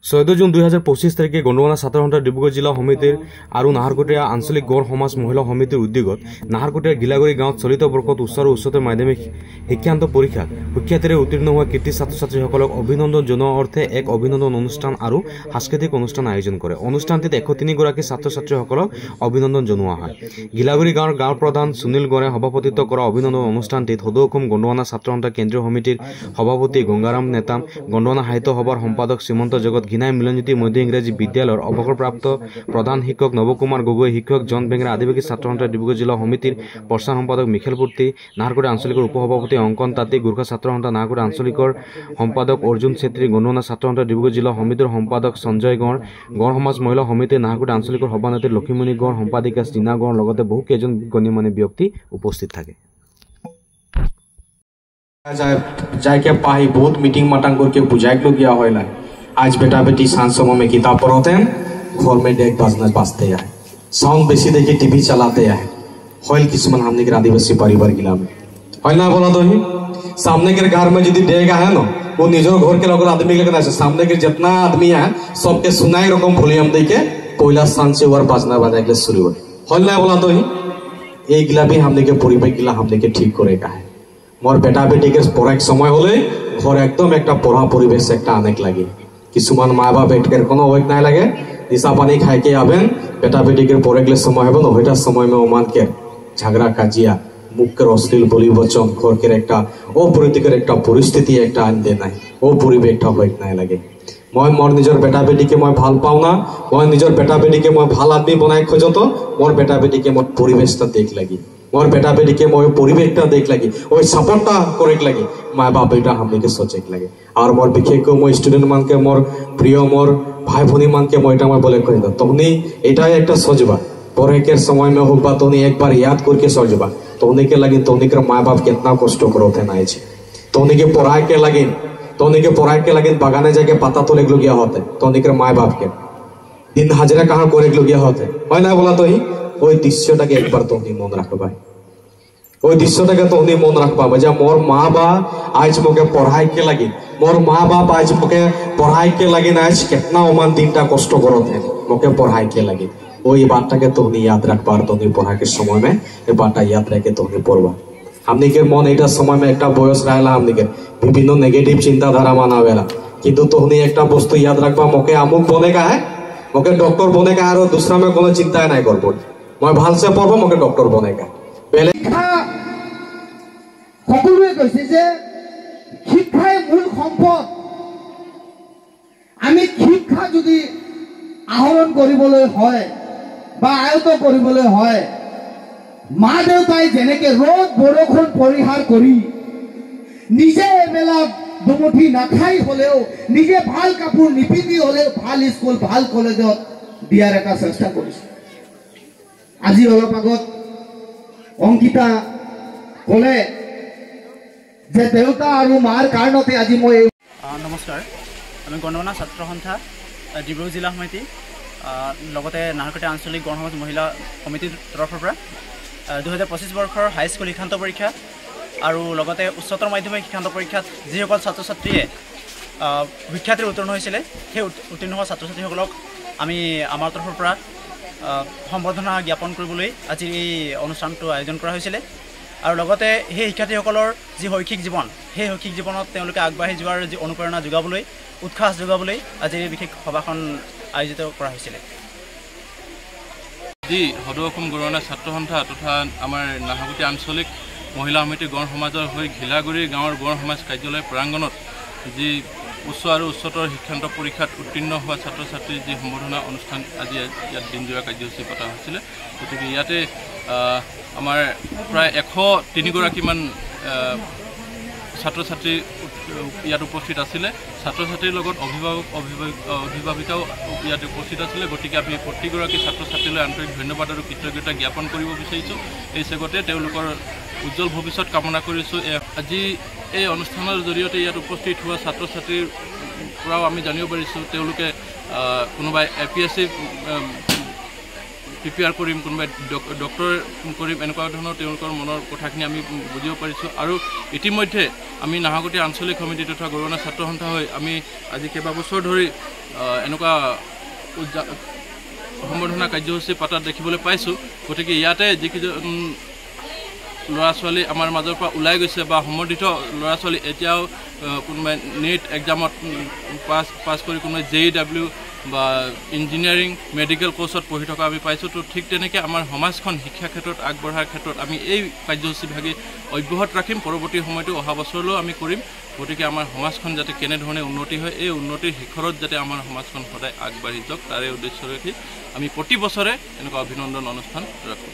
14 June 2025 তাৰিখে গণ্ডৱানা ছাত্ৰ সন্থা ডিব্ৰুগড় জিলা সমিতিৰ আৰু নাহৰকটীয়া আঞ্চলিক গড় সমাজ মহিলা সমিতিৰ উদ্যোগত নাহৰকটীয়াৰ গিলাগুৰি গাঁৱত চলিত বৰ্ষত উচ্চ আৰু উচ্চতৰ মাধ্যমিক শিক্ষান্ত পৰীক্ষাত সুখ্যাতিৰে উত্তীৰ্ণ হোৱা কৃতি ছাত্ৰ ছাত্ৰীসকলক অভিনন্দন জনোৱাৰ অৰ্থে এক অভিনন্দন অনুষ্ঠান আৰু সাংস্কৃতিক অনুষ্ঠান আয়োজন কৰে। অনুষ্ঠানটিত 103 গৰাকী ছাত্ৰ ছাত্ৰীসকলক অভিনন্দন জনোৱা হয়। গিলাগুৰি গাঁৱৰ গাঁও প্ৰধান সুনীল গড়ে সভাপতিত্ব কৰা অভিনন্দন অনুষ্ঠানটিত সদৌ অসম গণ্ডৱানা ছাত্ৰ সন্থা কেন্দ্ৰীয় সমিতিৰ সভাপতি গংগাৰাম নেতাম, গণ্ডৱানা সাহিত্য সভাৰ সম্পাদক শ্ৰীমন্ত জগত ঘিনাই মিলনজ্যোতি মধ্য ইংৰাজী বিদ্যালয়ৰ অৱসৰপ্ৰাপ্ত প্ৰধান শিক্ষক নৱকুমাৰ গগৈ, শিক্ষক জন বেঙেৰা, আদিবাসী ছাত্ৰ সন্থা ডিব্ৰুগড় জিলা সমিতিৰ প্ৰচাৰ সম্পাদক মিখেল পূৰ্তি, নাহৰকটীয়া আঞ্চলিকৰ উপসভাপতি অংকন তাঁতী, গোৰ্খা ছাত্ৰ সন্থা নাহৰকটীয়া আঞ্চলিকৰ সম্পাদক অৰ্জুন চেত্ৰী, গণ্ডৱানা ছাত্ৰ সন্থা ডিব্ৰুগড় জিলা সমিতিৰ সম্পাদক সঞ্জয় গড়, গড় সমাজ মহিলা সমিতিৰ নাহৰকটীয়া আঞ্চলিকৰ সভানেত্ৰী লক্ষীমণি গড়, সম্পাদিকা ৰীনা গড় লগতে বহু কেইজন গণ্যমান্য ব্যক্তি উপস্থিত থাকে। जाके पाही बहुत मीटिंग मटांग करके बुझाए लोग गया होइला। आज बेटा बेटी सांझ समय में किताब पढ़ते हैं, घर में डेक बजते हैं, साउंड बेसी देके टीवी चलाते हैं। होइल किस्मन हमने के आदिवासी परिवार गिला में होइल ना बोला तो ही सामने के घर में यदि डेक है ना, वो निजर घर के लोग आदमी के सामने के जितना आदमी है सबके सुनाई रकम वॉल्यूम देके पहला स्थान से और बजना बजा के शुरू हो। होइल ना बोला तो ही ये गिला भी हमने के परिवेश गिला हमने के ठीक करेगा है। मोर बेटा बेटी के पढ़ाई समय हले घर एकदम एक पढ़ा परिवेश एक अनेक लगे। किसुमान मा बाप एटकर कोनो वेक ना लगे, निशा पानी खाई के आवेन बेटा बेटी के पढ़ाई समय हो ना समय में ओमान के झगड़ा काजिया मुख के अश्लील बोली वचन घर के एक अपरितिकर एक परिस्थिति एक आन दे ना वो परिवेश वेक ना लगे। मैं मोर निजर बेटा बेटी के मैं ভাল पाऊ ना, मैं निजर बेटा बेटी के मैं ভাল आदमी बनाए खोजो तो मोर बेटा बेटी के मोर परिवेश देख लगी, मोर बेटा बेटी के मोर परिवेश देख लगी, वो सपोर्टा करे लगी, माँ बाप बेटा हमने के सोचे लगे। और मोर विशेष मोर स्टूडेंट मान के मोर प्रिय मोर भाई भनी मान के मैं बोले तुमने एटाई एक सजबा पढ़े के समय में हो तुमने एक बार याद करके सजबा तुमने के लगे तुमने के माँ बाप कितना कष्ट करते ना तुमने के पढ़ाई के लगे बागाने जाके पाता तोले गया होते तुमने के माँ बाप के दिन हाजिरा कहाँ करे गया होते है ना बोला तो ही ওই দৃশ্যটাকে একবার তুমি মনে রাখবা, ওই দৃশ্যটাকে তুমি মনে রাখবা যে মোর মা বা আজ মোকে পড়াইকে লাগি, মোর মা বাপ আজ মোকে পড়াইকে লাগি না আজ कितना ओमान दिनটা কষ্ট করতে মোকে পড়াইকে লাগি। ওই বাতটাকে তুমি याद रखबा और তুমি পড়া के समय में এই বাতটা याद रखे তুমি পড়বা। हमनी के मन एटा समय में একটা বয়স রাইলা हमनी के বিভিন্ন नेगेटिव चिंताधारा मानावेला, কিন্তু তুমি একটা বস্তু याद रखबा मोके अमुक बनेगा है, मोके डॉक्टर बनेगा और दूसरा में कोनो चिंता नहीं करबो, मैं ভাল से पढ़ब मोके डॉक्टर बनेगा। पहले সকলোৱে কৈছে যে শিক্ষাই মূল সম্পদ। আমি শিক্ষা যদি আহৰণ কৰিবলৈ হয় বা আয়ত্ত কৰিবলৈ হয়, মা দেউতাই যেনেকে ৰ'দ বৰষুণ পৰিহাৰ কৰি নিজে এবেলা দুমুঠি নাখাই হলেও নিজে ভাল কাপোৰ নিপিন্ধি হলেও ভাল স্কুল ভাল কলেজত দিয়াৰ এটা চেষ্টা কৰিছে। আজি অলপ আগত অংকিতা কলে যে দেউতা আৰু মাৰ কাৰণতে আজি মই নমস্কাৰ, আমি গণ্ডৱানা ছাত্ৰ সন্থা ডিব্ৰুগড় জিলা সমিতি লগতে নাহৰকটীয়া আঞ্চলিক গড় সমাজ মহিলা সমিতিৰ তৰফৰ পৰা 2025 বৰ্ষৰ হাইস্কুল শিক্ষান্ত পৰীক্ষা আৰু লগতে উচ্চতৰ মাধ্যমিক শিক্ষান্ত পৰীক্ষাত যিসকল ছাত্ৰ ছাত্ৰীয়ে সুখ্যাতিৰে উত্তীৰ্ণ হৈছিলে সেই উত্তীৰ্ণ হোৱা ছাত্ৰ ছাত্ৰীসকলক আমি আমাৰ তৰফৰ পৰা সম্বৰ্ধনা জ্ঞাপন কৰিবলৈ আজি এই অনুষ্ঠানটো আয়োজন কৰা হৈছিলে। আৰু লগতে সেই শিক্ষাৰ্থীসকলৰ যি শৈক্ষিক জীৱন, সেই শৈক্ষিক জীৱনত তেওঁলোকে আগবাঢ়ি যোৱাৰ যি অনুপ্ৰেৰণা যোগাবলৈ, উৎসাহ যোগাবলৈ আজি এই বিশেষ সভাখন আয়োজিত কৰা হৈছিলে। যি সদৌ অসম গণ্ডৱানা ছাত্ৰ সন্থা তথা আমাৰ নাহৰকটীয়া আঞ্চলিক মহিলা সমিতি গড় সমাজৰ হৈ ঘিলাগুৰি গাঁৱৰ গড় সমাজ কাৰ্যালয় প্ৰাংগণত যি উচ্চ আৰু উচ্চতৰ শিক্ষান্ত পৰীক্ষাত উত্তীৰ্ণ হোৱা ছাত্ৰ ছাত্ৰীৰ যি সম্বৰ্ধনা অনুষ্ঠান আজি ইয়াত দিনজোৰা কাৰ্যসূচী পতা হৈছিলে। গতিকে ইয়াতে আমাৰ প্ৰায় 103 গৰাকীমান ছাত্ৰ ছাত্ৰী ইয়াত উপস্থিত আছিলে। ছাত্ৰ ছাত্ৰীৰ লগত অভিভাৱিকাও ইয়াত উপস্থিত আছিলে। গতিকে আমি প্ৰতিগৰাকী ছাত্ৰ ছাত্ৰীলৈ আন্তৰিক ধন্যবাদ আৰু কৃতজ্ঞতা জ্ঞাপন কৰিব বিচাৰিছোঁ। এই চেগতে তেওঁলোকৰ উজ্জ্বল ভৱিষ্যত কামনা কৰিছোঁ। আজি এই অনুষ্ঠানৰ জৰিয়তে ইয়াত উপস্থিত হোৱা ছাত্ৰ ছাত্ৰীৰ পৰাও আমি জানিব পাৰিছোঁ তেওঁলোকে কোনোবাই APSC প্ৰিপেয়াৰ কৰিম, কোনোবাই ডক্টৰ কৰিম, এনেকুৱা ধৰণৰ তেওঁলোকৰ মনৰ কথাখিনি আমি বুজিব পাৰিছোঁ। আৰু ইতিমধ্যে আমি নাহৰকটীয়া আঞ্চলিক সমিতি তথা গণ্ডৱানা ছাত্ৰ সন্থা হৈ আমি আজি কেইবাবছৰ ধৰি এনেকুৱা সম্বৰ্ধনা কাৰ্যসূচী পাতাত দেখিবলৈ পাইছোঁ। গতিকে ইয়াতে যিকেইজন ল'ৰা ছোৱালী আমাৰ মাজৰ পৰা ওলাই গৈছে বা সম্বৰ্ধিত ল'ৰা ছোৱালী এতিয়াও কোনোবাই নেট এক্সামত পাছ কৰি কোনোবাই JEW বা ইঞ্জিনিয়াৰিং মেডিকেল কোৰ্চত পঢ়ি থকা আমি পাইছোঁ। তো ঠিক তেনেকৈ আমাৰ সমাজখন শিক্ষা ক্ষেত্ৰত আগবঢ়াৰ ক্ষেত্ৰত আমি এই কাৰ্যসূচীভাগে অব্যাহত ৰাখিম। পৰৱৰ্তী সময়তো অহা বছৰলৈও আমি কৰিম। গতিকে আমাৰ সমাজখন যাতে কেনেধৰণে উন্নতি হয়, এই উন্নতিৰ শিখৰত যাতে আমাৰ সমাজখন সদায় আগবাঢ়ি যাওক, তাৰে উদ্দেশ্য ৰাখি আমি প্ৰতি বছৰে এনেকুৱা অভিনন্দন অনুষ্ঠান ৰাখোঁ।